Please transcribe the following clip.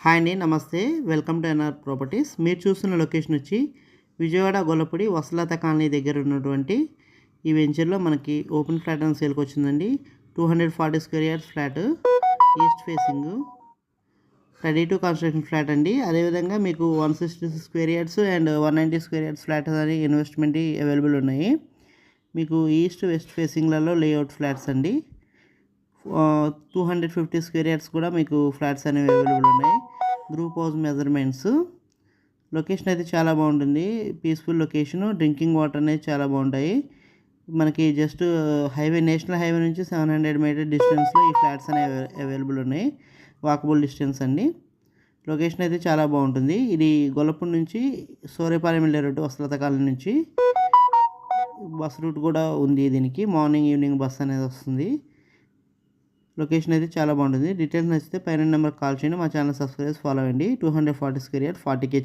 Hi అండి, నమస్తే. Welcome to NR properties. మీరు చూస్తున్న లొకేషన్ వచ్చి విజయవాడ గొల్లపూడి వసలత కాలనీ దగ్గర ఉన్నటువంటి ఈ వెంచర్లో మనకి ఓపెన్ ఫ్లాట్ అని సేల్కి వచ్చిందండి. 240 square yards flat, east facing, ready to construction flat అండి. అదేవిధంగా మీకు 166 square yards and 190 square yards flat అని ఇన్వెస్ట్మెంట్ అవైలబుల్ ఉన్నాయి. మీకు ఈస్ట్ వెస్ట్ ఫేసింగ్లలో లేఅవుట్ ఫ్లాట్స్ అండి. 250 స్క్వేర్ యార్డ్స్ కూడా మీకు ఫ్లాట్స్ అనేవి అవైలబుల్ ఉన్నాయి. Group house measurements. లొకేషన్ అయితే చాలా బాగుంటుంది, పీస్ఫుల్ లొకేషను. డ్రింకింగ్ వాటర్ అనేది చాలా బాగుంటాయి. మనకి జస్ట్ నేషనల్ హైవే నుంచి 700 మీటర్ డిస్టెన్స్లో ఈ ఫ్లాట్స్ అనేవి అవైలబుల్ ఉన్నాయి. వాకబుల్ డిస్టెన్స్ అండి. లొకేషన్ అయితే చాలా బాగుంటుంది. ఇది గొల్లపూడి నుంచి సూర్యపాలెం వెళ్ళే రూట్, వసలత కాలనీ నుంచి బస్ రూట్ కూడా ఉంది దీనికి. మార్నింగ్ ఈవినింగ్ బస్ అనేది వస్తుంది. లొకేషన్ అయితే చాలా బాగుంటుంది. డీటెయిల్స్ నచ్చితే పైన నెంబర్ కాల్ చేయండి. మా ఛానల్ సబ్స్క్రైబ్ ఫాలో అవ్వండి. 240 స్క్వేర్ యార్డ్ 40K